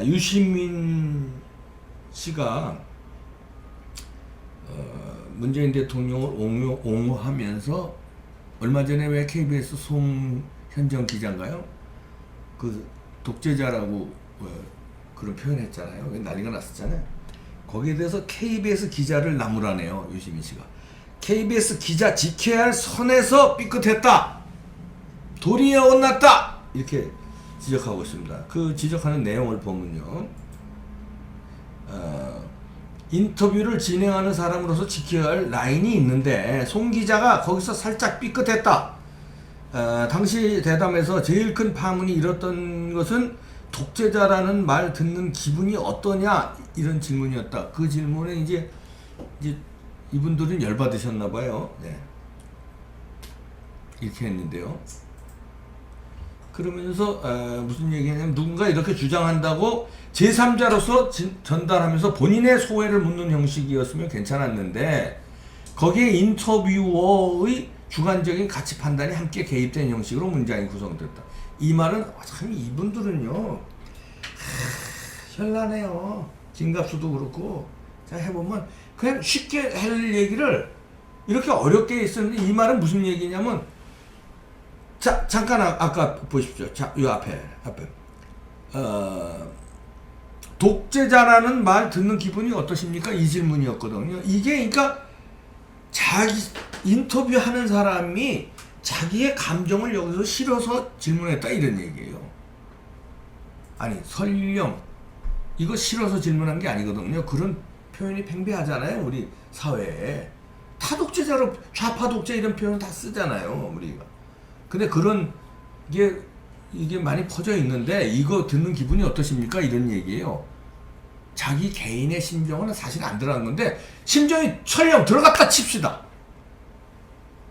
유시민 씨가 문재인 대통령을 옹호하면서 얼마 전에 왜 KBS 송현정 기자인가요? 그 독재자라고 그런 표현했잖아요. 난리가 났었잖아요. 거기에 대해서 KBS 기자를 나무라네요. 유시민 씨가. KBS 기자 지켜야 할 선에서 삐끗했다. 도리에 엇났다. 이렇게 지적하고 있습니다. 그 지적하는 내용을 보면요. 인터뷰를 진행하는 사람으로서 지켜야 할 라인이 있는데 송 기자가 거기서 살짝 삐끗했다. 당시 대담에서 제일 큰 파문이 일었던 것은 독재자라는 말 듣는 기분이 어떠냐 이런 질문이었다. 그 질문에 이제 이분들은 열받으셨나 봐요. 네. 이렇게 했는데요. 그러면서 무슨 얘기냐면 누군가 이렇게 주장한다고 제3자로서 전달하면서 본인의 소회를 묻는 형식이었으면 괜찮았는데 거기에 인터뷰어의 주관적인 가치 판단이 함께 개입된 형식으로 문장이 구성됐다. 이 말은 참 이분들은요 현란해요. 김갑수도 그렇고 자 해보면 그냥 쉽게 할 얘기를 이렇게 어렵게 했었는데 이 말은 무슨 얘기냐면 자 잠깐 아까 보십시오. 자 이 앞에 독재자라는 말 듣는 기분이 어떠십니까? 이 질문이었거든요. 이게 그러니까 자기 인터뷰하는 사람이 자기의 감정을 여기서 실어서 질문했다 이런 얘기예요. 아니 설령 이거 실어서 질문한 게 아니거든요. 그런 표현이 팽배하잖아요. 우리 사회에 타독재자로 좌파 독재 이런 표현 다 쓰잖아요. 우리가. 근데 그런 이게 많이 퍼져 있는데 이거 듣는 기분이 어떠십니까? 이런 얘기예요. 자기 개인의 심정은 사실 안 들어간 건데 심정이 설령 들어갔다 칩시다.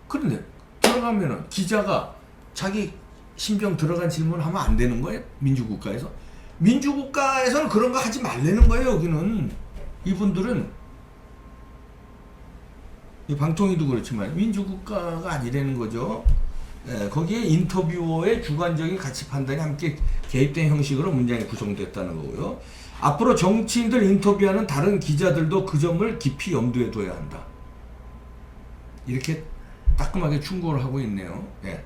그런데 들어가면은 기자가 자기 심정 들어간 질문을 하면 안 되는 거예요? 민주국가에서? 민주국가에서는 그런 거 하지 말라는 거예요. 여기는 이분들은 이 방통위도 그렇지만 민주국가가 아니라는 거죠. 거기에 인터뷰어의 주관적인 가치 판단이 함께 개입된 형식으로 문장이 구성됐다는 거고요. 앞으로 정치인들 인터뷰하는 다른 기자들도 그 점을 깊이 염두에 둬야 한다. 이렇게 따끔하게 충고를 하고 있네요. 예.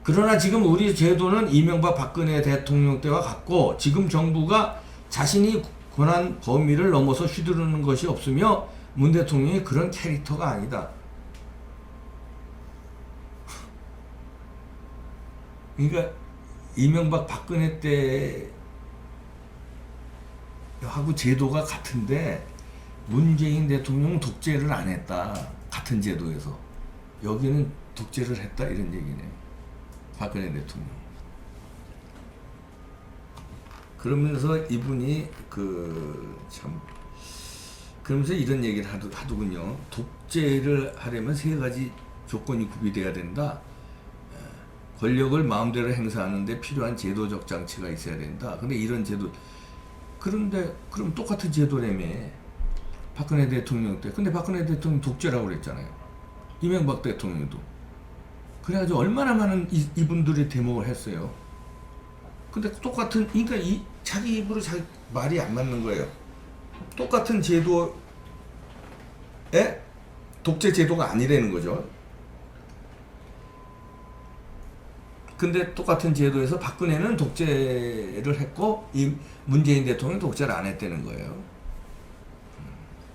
그러나 지금 우리 제도는 이명박 박근혜 대통령 때와 같고 지금 정부가 자신이 권한 범위를 넘어서 휘두르는 것이 없으며 문 대통령이 그런 캐릭터가 아니다. 그러니까 이명박 박근혜 때 하고 제도가 같은데 문재인 대통령은 독재를 안 했다. 같은 제도에서. 여기는 독재를 했다 이런 얘기네요. 박근혜 대통령. 그러면서 이분이 그러면서 이런 얘기를 하더군요. 독재를 하려면 세 가지 조건이 구비돼야 된다. 권력을 마음대로 행사하는데 필요한 제도적 장치가 있어야 된다. 근데 이런 제도 그런데 그럼 똑같은 제도라며 박근혜 대통령 때. 근데 박근혜 대통령 독재라고 그랬잖아요. 이명박 대통령도. 그래가지고 얼마나 많은 이분들이 대목을 했어요. 근데 똑같은 그러니까 자기 입으로 자기 말이 안 맞는 거예요. 똑같은 제도에 독재 제도가 아니라는 거죠. 근데 똑같은 제도에서 박근혜는 독재를 했고 이 문재인 대통령은 독재를 안 했다는 거예요.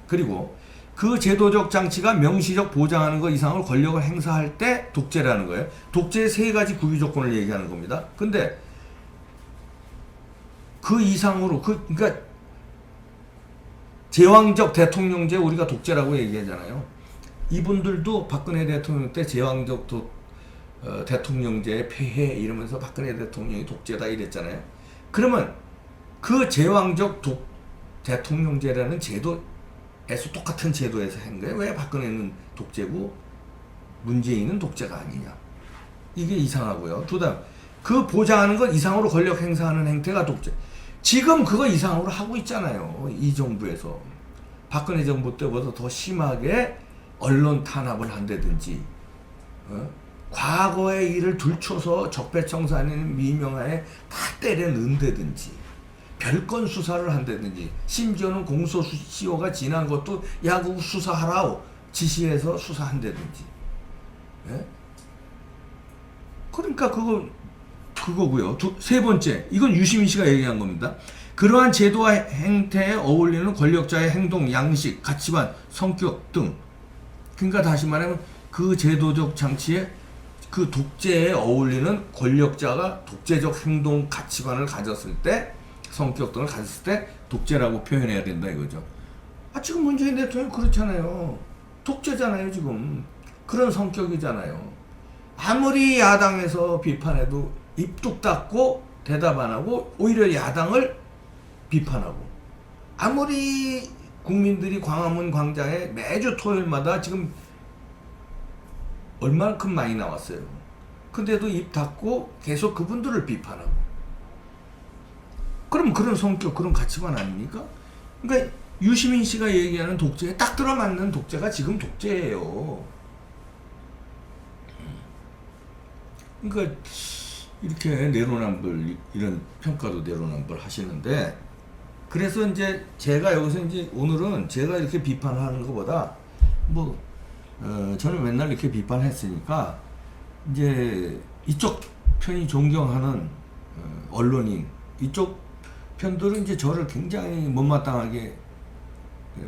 그리고 그 제도적 장치가 명시적 보장하는 것 이상으로 권력을 행사할 때 독재라는 거예요. 독재의 세 가지 구비 조건을 얘기하는 겁니다. 근데 그 이상으로 그러니까 제왕적 대통령제 우리가 독재라고 얘기하잖아요. 이분들도 박근혜 대통령 때 제왕적 대통령제 폐해 이러면서 박근혜 대통령이 독재다 이랬잖아요. 그러면 그 제왕적 대통령제라는 제도에서 똑같은 제도에서 한 거예요. 왜 박근혜는 독재고 문재인은 독재가 아니냐. 이게 이상하고요. 두다음 그 보장하는 것 이상으로 권력 행사하는 행태가 독재. 지금 그거 이상으로 하고 있잖아요. 이 정부에서. 박근혜 정부 때보다 더 심하게 언론 탄압을 한다든지 과거의 일을 들춰서 적폐청산인 미명하에 다 때려 넣는다든지 별건 수사를 한다든지 심지어는 공소시효가 지난 것도 야 그거 수사하라고 지시해서 수사한다든지. 예? 그러니까 그거고요. 세 번째, 이건 유시민 씨가 얘기한 겁니다. 그러한 제도와 행태에 어울리는 권력자의 행동, 양식, 가치관, 성격 등. 그러니까 다시 말하면 그 제도적 장치에 그 독재에 어울리는 권력자가 독재적 행동, 가치관을 가졌을 때, 성격 등을 가졌을 때 독재라고 표현해야 된다 이거죠. 지금 문재인 대통령 그렇잖아요. 독재잖아요 지금. 그런 성격이잖아요. 아무리 야당에서 비판해도 입 뚝 닫고 대답 안 하고 오히려 야당을 비판하고, 아무리 국민들이 광화문 광장에 매주 토요일마다 지금 얼마큼 많이 나왔어요. 근데도 입 닫고 계속 그분들을 비판하고. 그럼 그런 성격, 그런 가치관 아닙니까? 그러니까 유시민 씨가 얘기하는 독재에 딱 들어맞는 독재가 지금 독재예요. 그러니까 이렇게 내로남불, 이런 평가도 내로남불 하시는데, 그래서 이제 제가 여기서 이제 오늘은 제가 이렇게 비판하는 것보다 저는 맨날 이렇게 비판했으니까 이제 이쪽 편이 존경하는 언론인, 이쪽 편들은 이제 저를 굉장히 못마땅하게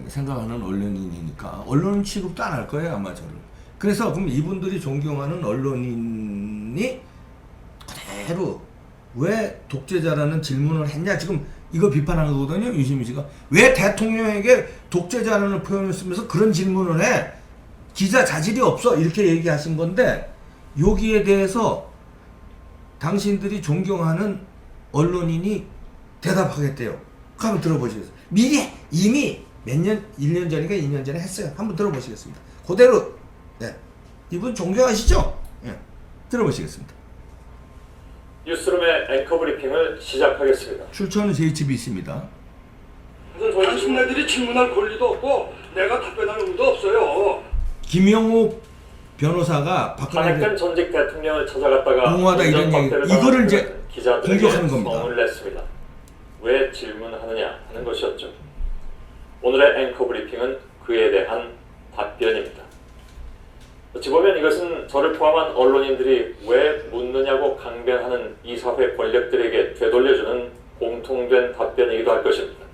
생각하는 언론인이니까 언론 취급도 안 할 거예요 아마 저를. 그래서 그럼 이분들이 존경하는 언론인이 그대로 왜 독재자라는 질문을 했냐, 지금 이거 비판하는 거거든요. 유시민 씨가 왜 대통령에게 독재자라는 표현을 쓰면서 그런 질문을 해, 기자 자질이 없어, 이렇게 얘기하신 건데, 여기에 대해서 당신들이 존경하는 언론인이 대답하겠대요. 한번 들어보시겠어요? 이미 몇 년, 1년 전인가 2년 전에 했어요. 한번 들어보시겠습니다. 그대로. 네. 이분 존경하시죠? 네. 들어보시겠습니다. 뉴스룸의 앵커 브리핑을 시작하겠습니다. 출처는 JTBC입니다. 당신네들이 질문할 권리도 없고 내가 답변할 의무도 없어요. 김영호 변호사가 탄핵된 전직 대통령을 찾아갔다가 옹호하다 이런 얘기, 이거를 이제 기자들에게 공격하는 겁니다. 성을 냈습니다. 왜 질문하느냐 하는 것이었죠. 오늘의 앵커 브리핑은 그에 대한 답변입니다. 어찌 보면 이것은 저를 포함한 언론인들이 왜 묻느냐고 강변하는 이 사회 권력들에게 되돌려주는 공통된 답변이기도 할 것입니다.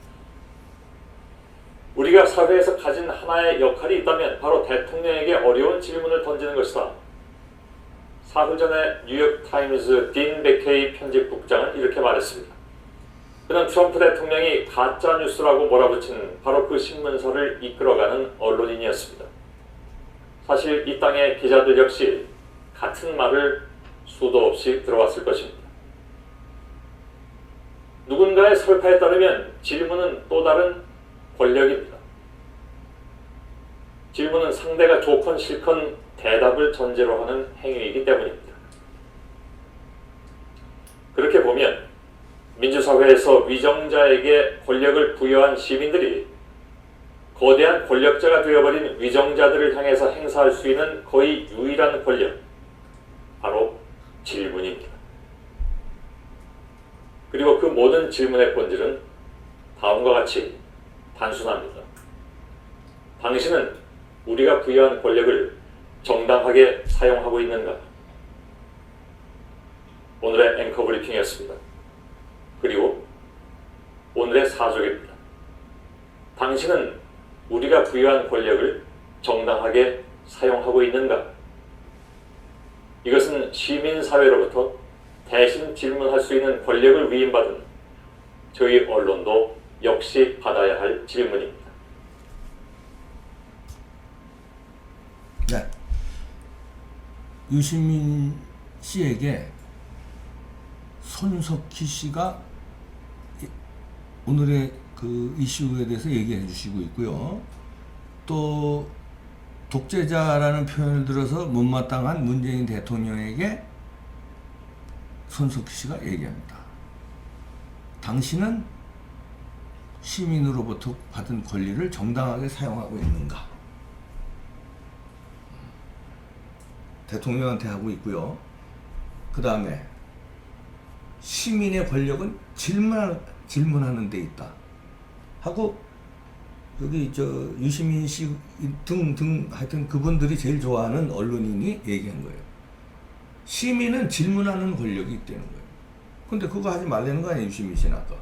우리가 사회에서 가진 하나의 역할이 있다면 바로 대통령에게 어려운 질문을 던지는 것이다. 사흘 전에 뉴욕타임즈 딘 베케이 편집국장은 이렇게 말했습니다. 그는 트럼프 대통령이 가짜뉴스라고 몰아붙인 바로 그 신문사를 이끌어가는 언론인이었습니다. 사실 이 땅의 기자들 역시 같은 말을 수도 없이 들어왔을 것입니다. 누군가의 설파에 따르면 질문은 또 다른 권력입니다. 질문은 상대가 좋건 싫건 대답을 전제로 하는 행위이기 때문입니다. 그렇게 보면 민주사회에서 위정자에게 권력을 부여한 시민들이 거대한 권력자가 되어버린 위정자들을 향해서 행사할 수 있는 거의 유일한 권력, 바로 질문입니다. 그리고 그 모든 질문의 본질은 다음과 같이 단순합니다. 당신은 우리가 부여한 권력을 정당하게 사용하고 있는가? 오늘의 앵커 브리핑이었습니다. 그리고 오늘의 사족입니다. 당신은 우리가 부여한 권력을 정당하게 사용하고 있는가? 이것은 시민사회로부터 대신 질문할 수 있는 권력을 위임받은 저희 언론도 역시 받아야 할 질문입니다. 네. 유시민 씨에게 손석희 씨가 오늘의 그 이슈에 대해서 얘기해 주시고 있고요. 또 독재자라는 표현을 들어서 못마땅한 문재인 대통령에게 손석희 씨가 얘기합니다. 당신은 시민으로부터 받은 권리를 정당하게 사용하고 있는가? 대통령한테 하고 있고요. 그 다음에 시민의 권력은 질문하는 데 있다 하고, 여기 저 유시민 씨 등 하여튼 그분들이 제일 좋아하는 언론인이 얘기한 거예요. 시민은 질문하는 권력이 있다는 거예요. 근데 그거 하지 말라는 거 아니에요, 유시민 씨는 아까.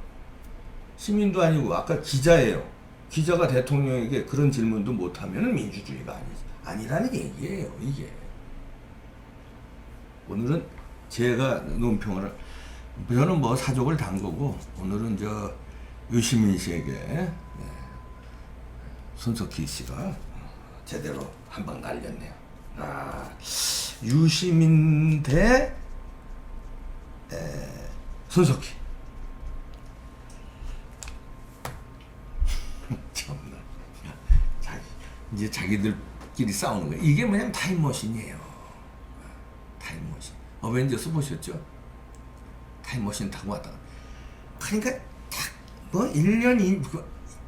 시민도 아니고 아까 기자예요. 기자가 대통령에게 그런 질문도 못하면 민주주의가 아니라는 얘기예요, 이게. 오늘은 제가 논평을, 저는 뭐 사족을 단 거고, 오늘은 저 유시민 씨에게 손석희 씨가 제대로 한 방 날렸네요. 유시민 대 손석희. 참나. 이제 자기들끼리 싸우는 거예요. 이게 뭐냐면 타임머신이에요. 타임머신. 어벤져스 보셨죠? 타임머신 타고 왔다가. 그러니까 뭐 1년,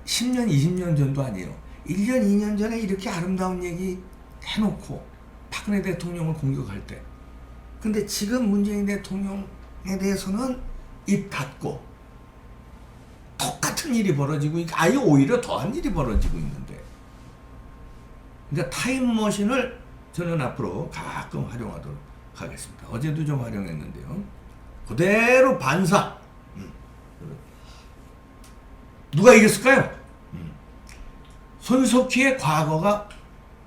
10년, 20년 전도 아니에요. 1년, 2년 전에 이렇게 아름다운 얘기 해놓고 박근혜 대통령을 공격할 때. 근데 지금 문재인 대통령에 대해서는 입 닫고 똑같은 일이 벌어지고, 아예 오히려 더한 일이 벌어지고 있는데. 그러니까 타임머신을 저는 앞으로 가끔 활용하도록 하겠습니다. 어제도 좀 활용했는데요. 그대로 반사. 누가 이겼을까요? 손석희의 과거가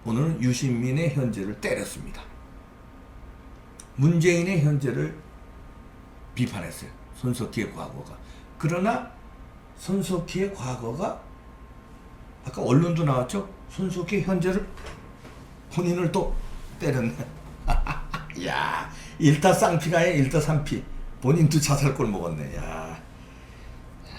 오늘은 유시민의 현재를 때렸습니다. 문재인의 현재를 비판했어요. 손석희의 과거가. 그러나 손석희의 과거가 아까 언론도 나왔죠? 손석희 현재를 본인을 또 때렸네. 야, 일타쌍피가 아니라 일타삼피. 본인도 자살골 먹었네. 야.